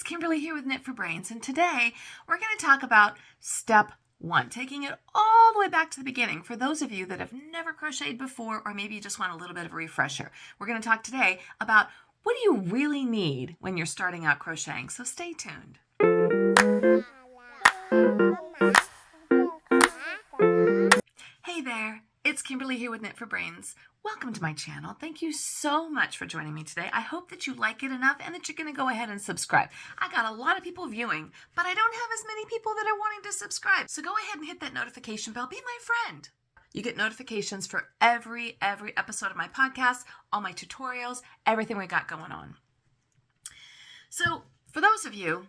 it's Kimberly here with Knit for Brains, and today we're going to talk about step 1, taking it all the way back to the beginning. For those of you that have never crocheted before, or maybe you just want a little bit of a refresher, we're going to talk today about what do you really need when you're starting out crocheting, so stay tuned. Hey there, it's Kimberly here with Knit for Brains. Welcome to my channel. Thank you so much for joining me today. I hope that you like it enough and that you're going to go ahead and subscribe. I got a lot of people viewing, but I don't have as many people that are wanting to subscribe. So go ahead and hit that notification bell. Be my friend. You get notifications for every episode of my podcast, all my tutorials, everything we got going on. So for those of you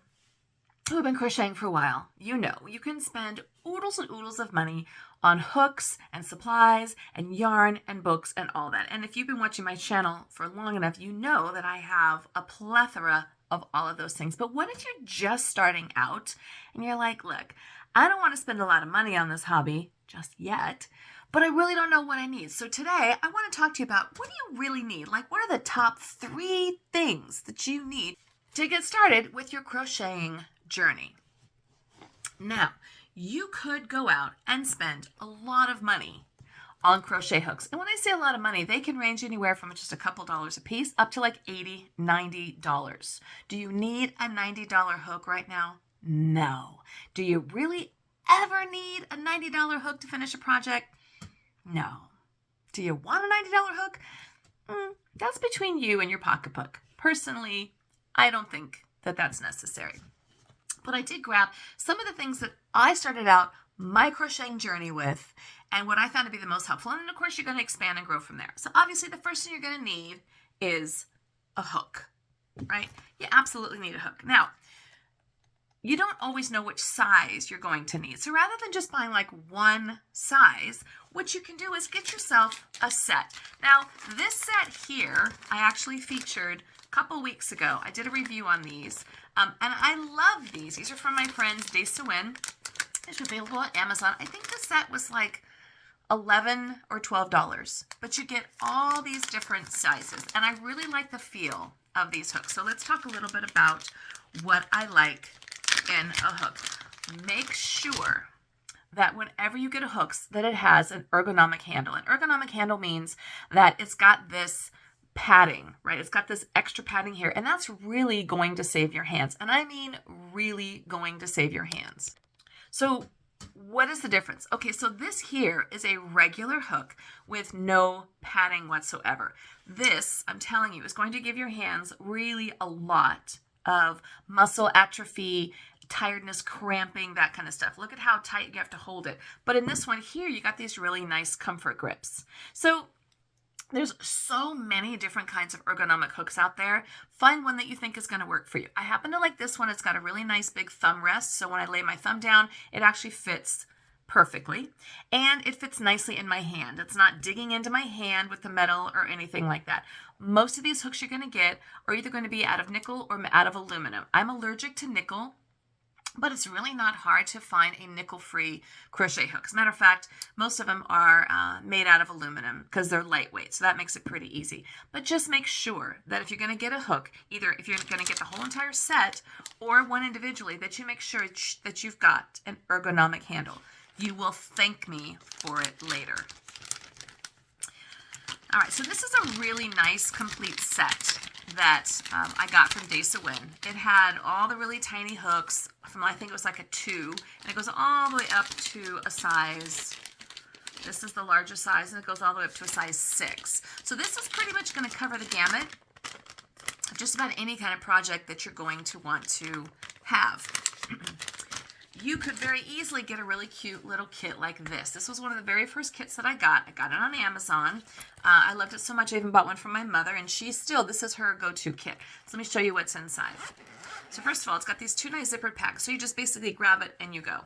who have been crocheting for a while, you know you can spend oodles and oodles of money on hooks and supplies and yarn and books and all that. And if you've been watching my channel for long enough, you know that I have a plethora of all of those things. But what if you're just starting out and you're like, look, I don't want to spend a lot of money on this hobby just yet, but I really don't know what I need. So today I want to talk to you about what do you really need? Like, what are the top 3 things that you need to get started with your crocheting journey? Now, you could go out and spend a lot of money on crochet hooks. And when I say a lot of money, they can range anywhere from just a couple dollars a piece up to like $80, $90. Do you need a $90 hook right now? No. Do you really ever need a $90 hook to finish a project? No. Do you want a $90 hook? That's between you and your pocketbook. Personally, I don't think that that's necessary. But I did grab some of the things that I started out my crocheting journey with and what I found to be the most helpful. And then, of course, you're going to expand and grow from there. So obviously, the first thing you're going to need is a hook, right? You absolutely need a hook. Now, you don't always know which size you're going to need. So rather than just buying like one size, what you can do is get yourself a set. Now, this set here, I actually featured couple weeks ago. I did a review on these, and I love these. These are from my friends Day Sewin. These are available on Amazon. I think the set was like $11 or $12, but you get all these different sizes, and I really like the feel of these hooks. So let's talk a little bit about what I like in a hook. Make sure that whenever you get a hook, that it has an ergonomic handle. An ergonomic handle means that it's got this padding, right? It's got this extra padding here, and that's really going to save your hands. And I mean really going to save your hands. So what is the difference? Okay, so this here is a regular hook with no padding whatsoever. This, I'm telling you, is going to give your hands really a lot of muscle atrophy, tiredness, cramping, that kind of stuff. Look at how tight you have to hold it. But in this one here, you got these really nice comfort grips. So there's so many different kinds of ergonomic hooks out there. Find one that you think is going to work for you. I happen to like this one. It's got a really nice big thumb rest. So when I lay my thumb down, it actually fits perfectly. And it fits nicely in my hand. It's not digging into my hand with the metal or anything like that. Most of these hooks you're going to get are either going to be out of nickel or out of aluminum. I'm allergic to nickel, but it's really not hard to find a nickel-free crochet hook. As a matter of fact, most of them are made out of aluminum because they're lightweight, so that makes it pretty easy. But just make sure that if you're going to get a hook, either if you're going to get the whole entire set or one individually, that you make sure that you've got an ergonomic handle. You will thank me for it later. All right, so this is a really nice complete set that I got from Day Sewin. It had all the really tiny hooks from, I think it was like a 2, and it goes all the way up to a size, this is the largest size, and it goes all the way up to a size 6. So this is pretty much going to cover the gamut of just about any kind of project that you're going to want to have. You could very easily get a really cute little kit like this. This was one of the very first kits that I got. I got it on Amazon. I loved it so much I even bought one from my mother, and this is her go-to kit. So let me show you what's inside. So first of all, it's got these 2 nice zippered packs. So you just basically grab it and you go.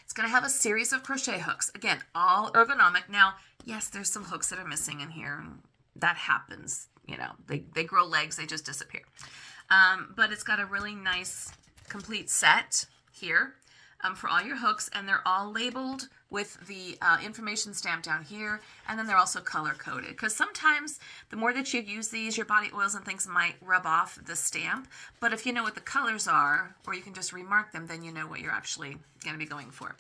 It's going to have a series of crochet hooks. Again, all ergonomic. Now, yes, there's some hooks that are missing in here. That happens. You know, they grow legs, they just disappear. But it's got a really nice complete set here. for all your hooks, and they're all labeled with the information stamped down here, and then they're also color coded, because sometimes the more that you use these, your body oils and things might rub off the stamp, but if you know what the colors are, or you can just remark them, then you know what you're actually going to be going for.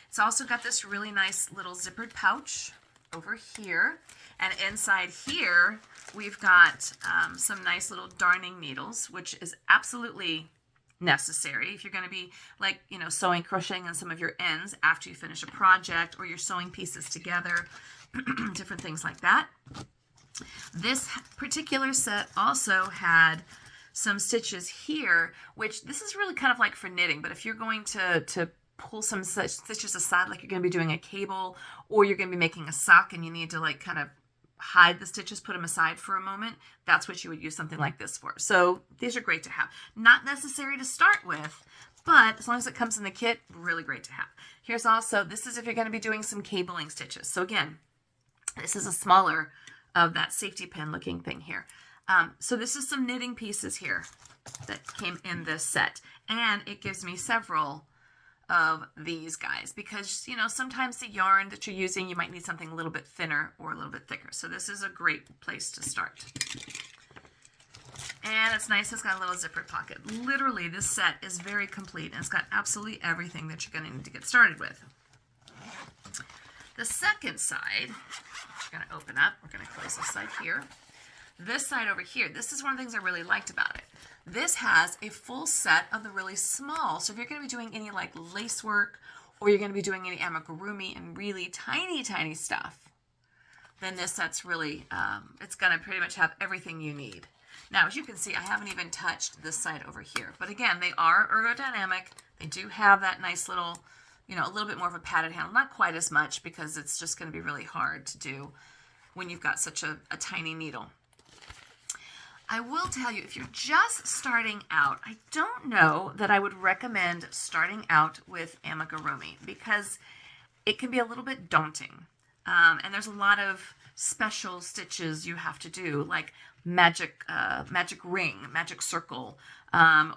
It's also got this really nice little zippered pouch over here, and inside here we've got some nice little darning needles, which is absolutely necessary if you're going to be, like, you know, sewing, crocheting on some of your ends after you finish a project, or you're sewing pieces together, different things like that. This particular set also had some stitches here, which this is really kind of like for knitting, but if you're going to pull some stitches aside, like you're going to be doing a cable, or you're going to be making a sock and you need to like kind of hide the stitches, put them aside for a moment, that's what you would use something like this for. So these are great to have. Not necessary to start with, but as long as it comes in the kit, really great to have. Here's also, this is if you're going to be doing some cabling stitches. So again, this is a smaller of that safety pin looking thing here. So this is some knitting pieces here that came in this set, and it gives me several of these guys, because, you know, sometimes the yarn that you're using, you might need something a little bit thinner or a little bit thicker. So this is a great place to start. And it's nice, it's got a little zipper pocket. Literally, this set is very complete, and it's got absolutely everything that you're going to need to get started with. The second side, we're going to open up. We're going to close this side here. This side over here, this is one of the things I really liked about it. This has a full set of the really small. So if you're going to be doing any like lace work, or you're going to be doing any amigurumi and really tiny, tiny stuff, then this set's really, it's going to pretty much have everything you need. Now, as you can see, I haven't even touched this side over here. But again, they are ergodynamic. They do have that nice little, you know, a little bit more of a padded handle. Not quite as much, because it's just going to be really hard to do when you've got such a tiny needle. I will tell you, if you're just starting out, I don't know that I would recommend starting out with amigurumi, because it can be a little bit daunting. And there's a lot of special stitches you have to do, like magic ring, magic circle,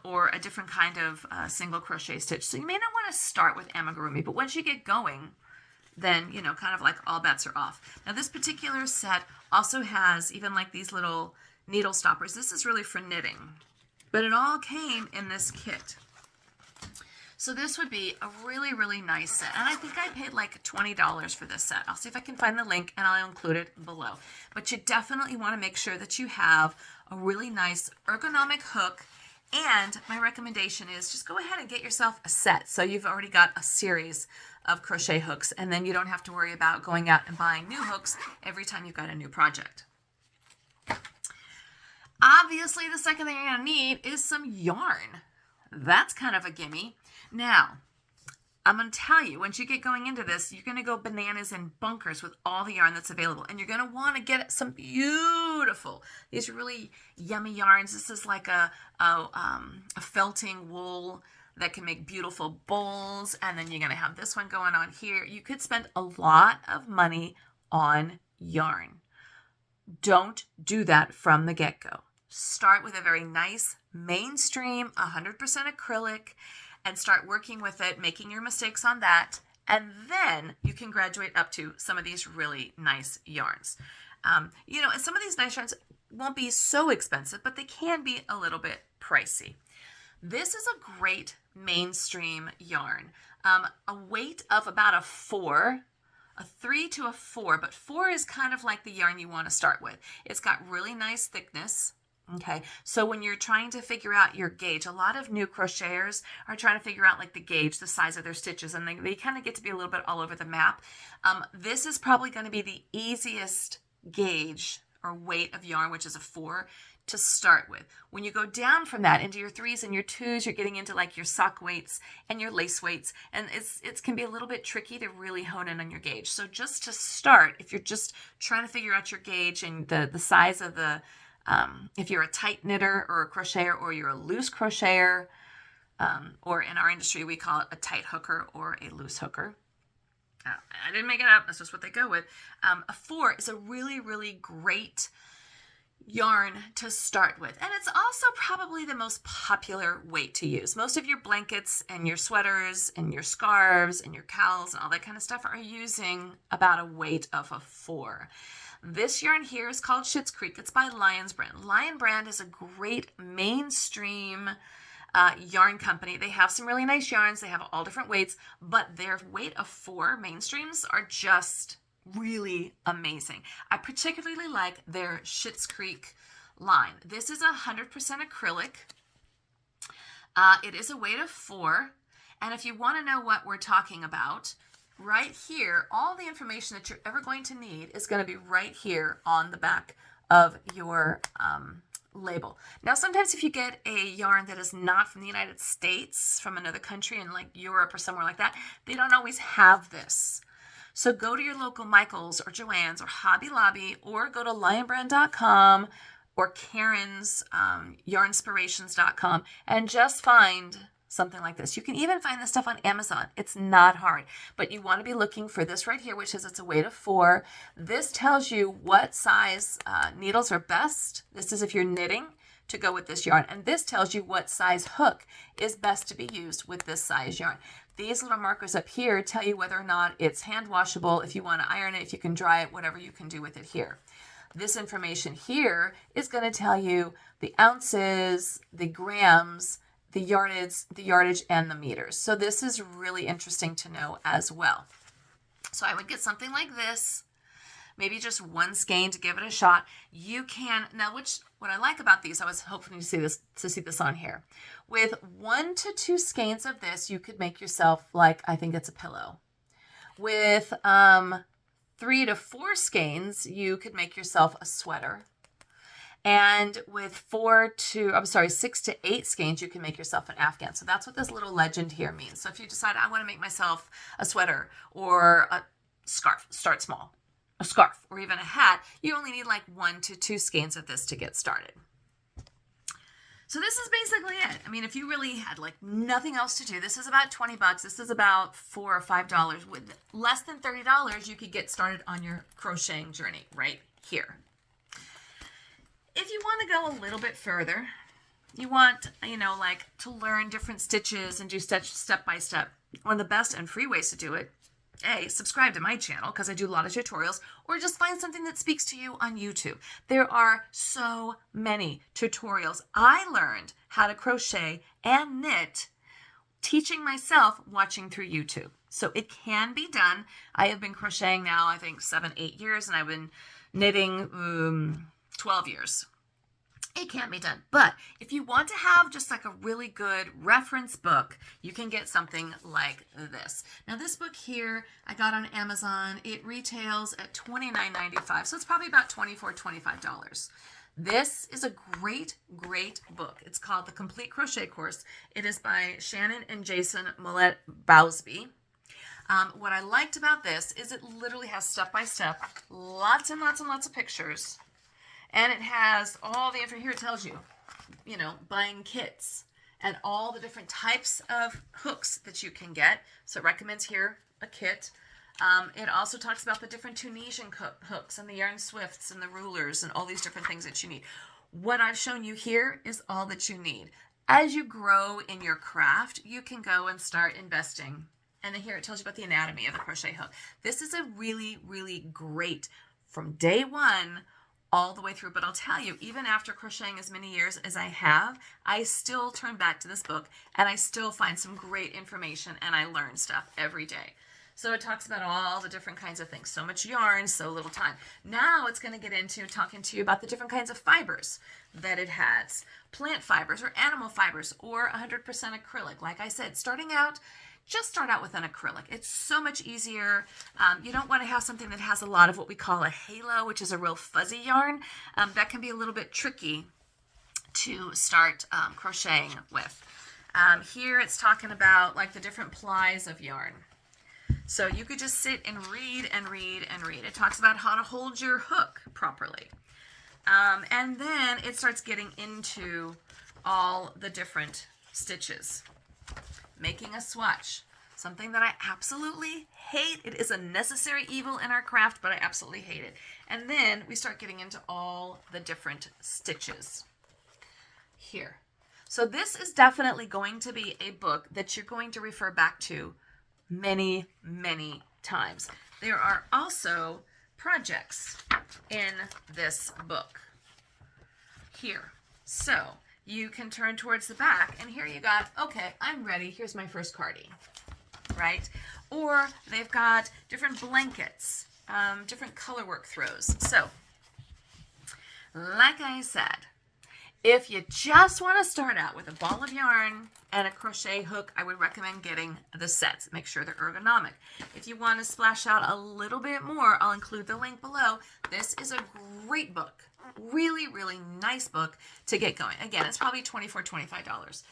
or a different kind of single crochet stitch. So you may not want to start with amigurumi, but once you get going, then, you know, kind of like all bets are off. Now, this particular set also has even like these little needle stoppers. This is really for knitting, but it all came in this kit. So this would be a really, really nice set. And I think I paid like $20 for this set. I'll see if I can find the link and I'll include it below. But you definitely want to make sure that you have a really nice ergonomic hook. And my recommendation is just go ahead and get yourself a set. So you've already got a series of crochet hooks, and then you don't have to worry about going out and buying new hooks every time you've got a new project. Obviously, the second thing you're going to need is some yarn. That's kind of a gimme. Now, I'm going to tell you, once you get going into this, you're going to go bananas and bunkers with all the yarn that's available. And you're going to want to get some beautiful, these really yummy yarns. This is like a felting wool that can make beautiful bowls. And then you're going to have this one going on here. You could spend a lot of money on yarn. Don't do that from the get-go. Start with a very nice mainstream 100% acrylic and start working with it, making your mistakes on that, and then you can graduate up to some of these really nice yarns. You know, and some of these nice yarns won't be so expensive, but they can be a little bit pricey. This is a great mainstream yarn. A weight of about a 4, a 3 to a 4, but 4 is kind of like the yarn you want to start with. It's got really nice thickness. Okay, so when you're trying to figure out your gauge, a lot of new crocheters are trying to figure out like the gauge, the size of their stitches, and they kind of get to be a little bit all over the map. This is probably going to be the easiest gauge or weight of yarn, which is a 4, to start with. When you go down from that into your 3s and your 2s, you're getting into like your sock weights and your lace weights, and it can be a little bit tricky to really hone in on your gauge. So just to start, if you're just trying to figure out your gauge and the size of the if you're a tight knitter or a crocheter, or you're a loose crocheter, or in our industry we call it a tight hooker or a loose hooker. I didn't make it up, that's just what they go with. A 4 is a really, really great yarn to start with. And it's also probably the most popular weight to use. Most of your blankets and your sweaters and your scarves and your cowls and all that kind of stuff are using about a weight of a 4. This yarn here is called Schitt's Creek. It's by Lion's Brand. Lion Brand is a great mainstream yarn company. They have some really nice yarns. They have all different weights, but their weight of 4 mainstreams are just really amazing. I particularly like their Schitt's Creek line. This is 100% acrylic. It is a weight of 4. And if you want to know what we're talking about, right here, all the information that you're ever going to need is going to be right here on the back of your label. Now, sometimes if you get a yarn that is not from the United States, from another country in like Europe or somewhere like that, they don't always have this. So go to your local Michael's or Joann's or Hobby Lobby, or go to lionbrand.com or Karen's yarnspirations.com and just find something like this. You can even find this stuff on Amazon. It's not hard, but you want to be looking for this right here, which is it's a weight of 4. This tells you what size needles are best. This is if you're knitting to go with this yarn. And this tells you what size hook is best to be used with this size yarn. These little markers up here tell you whether or not it's hand washable, if you want to iron it, if you can dry it, whatever you can do with it here. This information here is going to tell you the ounces, the grams, the yardage, and the meters. So this is really interesting to know as well. So I would get something like this, maybe just 1 skein to give it a shot. You can, now what I like about these, I was hoping to see this on here. With 1 to 2 skeins of this, you could make yourself like, I think it's a pillow. With 3 to 4 skeins, you could make yourself a sweater. And with 6 to 8 skeins, you can make yourself an afghan. So that's what this little legend here means. So if you decide I want to make myself a sweater or a scarf, start small. A scarf or even a hat, you only need like 1 to 2 skeins of this to get started. So this is basically it. I mean, if you really had like nothing else to do, this is about 20 bucks. This is about $4 or $5. With less than $30, you could get started on your crocheting journey right here. If you want to go a little bit further, you want, like to learn different stitches and do step by step. One of the best and free ways to do it, subscribe to my channel because I do a lot of tutorials, or just find something that speaks to you on YouTube. There are so many tutorials. I learned how to crochet and knit teaching myself watching through YouTube. So it can be done. I have been crocheting now, I think 7-8 years, and I've been knitting 12 years. It can be done. But if you want to have just like a really good reference book, you can get something like this. Now this book here I got on Amazon. It retails at $29.95. So it's probably about $24, $25. This is a great, great book. It's called The Complete Crochet Course. It is by Shannon and Jason Millett-Bowsby. What I liked about this is it literally has step-by-step, lots and lots and lots of pictures. And it has all the information. Here it tells you, buying kits and all the different types of hooks that you can get. So it recommends here a kit. It also talks about the different Tunisian hooks and the yarn swifts and the rulers and all these different things that you need. What I've shown you here is all that you need. As you grow in your craft, you can go and start investing. And then here it tells you about the anatomy of the crochet hook. This is a really, really great from day one all the way through. But I'll tell you, even after crocheting as many years as I have, I still turn back to this book and I still find some great information and I learn stuff every day. So it talks about all the different kinds of things. So much yarn, so little time. Now it's going to get into talking to you about the different kinds of fibers that it has. Plant fibers or animal fibers or 100% acrylic. Like I said, starting out, just start out with an acrylic. It's so much easier. You don't want to have something that has a lot of what we call a halo, which is a real fuzzy yarn. That can be a little bit tricky to start crocheting with. Here it's talking about like the different plies of yarn. So you could just sit and read and read and read. It talks about how to hold your hook properly. And then it starts getting into all the different stitches. Making a swatch. something that I absolutely hate. It is a necessary evil in our craft, but I absolutely hate it. And then we start getting into all the different stitches here. So this is definitely going to be a book that you're going to refer back to many, many times. There are also projects in this book here. So you can turn towards the back, and here you got, okay, I'm ready. Here's my first cardie, right? Or they've got different blankets, different color work throws. So, like I said, if you just want to start out with a ball of yarn and a crochet hook, I would recommend getting the sets. Make sure they're ergonomic. If you want to splash out a little bit more, I'll include the link below. This is a great book. Really, really nice book to get going. Again, it's probably $24, $25.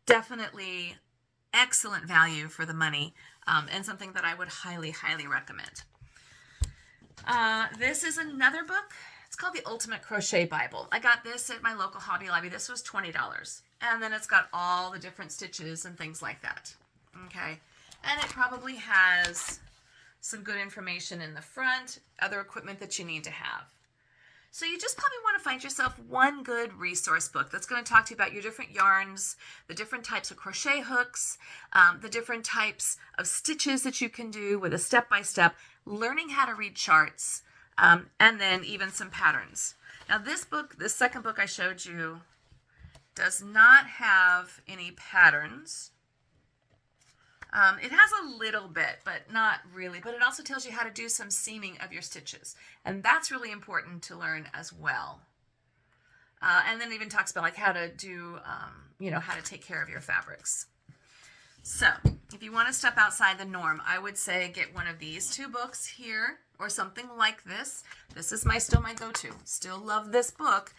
Definitely excellent value for the money, and something that I would highly, highly recommend. This is another book. It's called The Ultimate Crochet Bible. I got this at my local Hobby Lobby. This was $20. And then it's got all the different stitches and things like that. Okay. And it probably has some good information in the front, other equipment that you need to have. So you just probably want to find yourself one good resource book that's going to talk to you about your different yarns, the different types of crochet hooks, the different types of stitches that you can do with a step-by-step, learning how to read charts, and then even some patterns. Now this book, this second book I showed you, does not have any patterns. It has a little bit, but not really. But it also tells you how to do some seaming of your stitches. And that's really important to learn as well. And then it even talks about like how to do, how to take care of your fabrics. So if you want to step outside the norm, I would say get one of these two books here or something like this. This is still my go-to. Still love this book.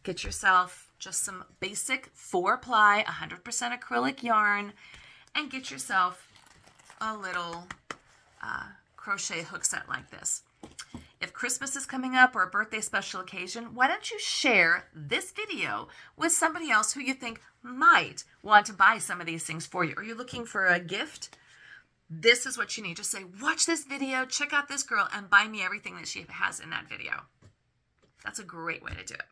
Get yourself just some basic 4-ply, 100% acrylic yarn, and get yourself a little crochet hook set like this. If Christmas is coming up or a birthday special occasion, why don't you share this video with somebody else who you think might want to buy some of these things for you? Are you looking for a gift? This is what you need. Just say, watch this video, check out this girl, and buy me everything that she has in that video. That's a great way to do it.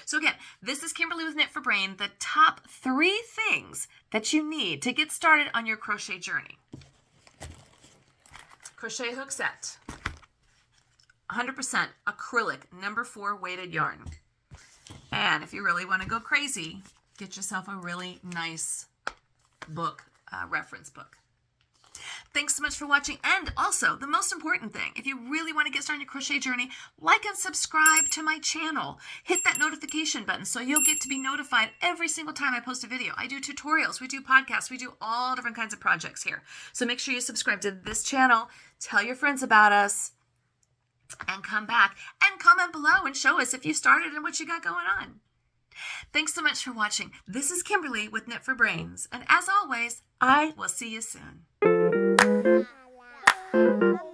So again, this is Kimberly with Knit for Brain, the top 3 things that you need to get started on your crochet journey. Crochet hook set, 100% acrylic, number 4 weighted yarn. And if you really want to go crazy, get yourself a really nice book, reference book. Thanks so much for watching. And also, the most important thing, if you really want to get started on your crochet journey, like and subscribe to my channel. Hit that notification button so you'll get to be notified every single time I post a video. I do tutorials, we do podcasts, we do all different kinds of projects here. So make sure you subscribe to this channel, tell your friends about us, and come back and comment below and show us if you started and what you got going on. Thanks so much for watching. This is Kimberly with Knit for Brains. And as always, I will see you soon. La, la, la.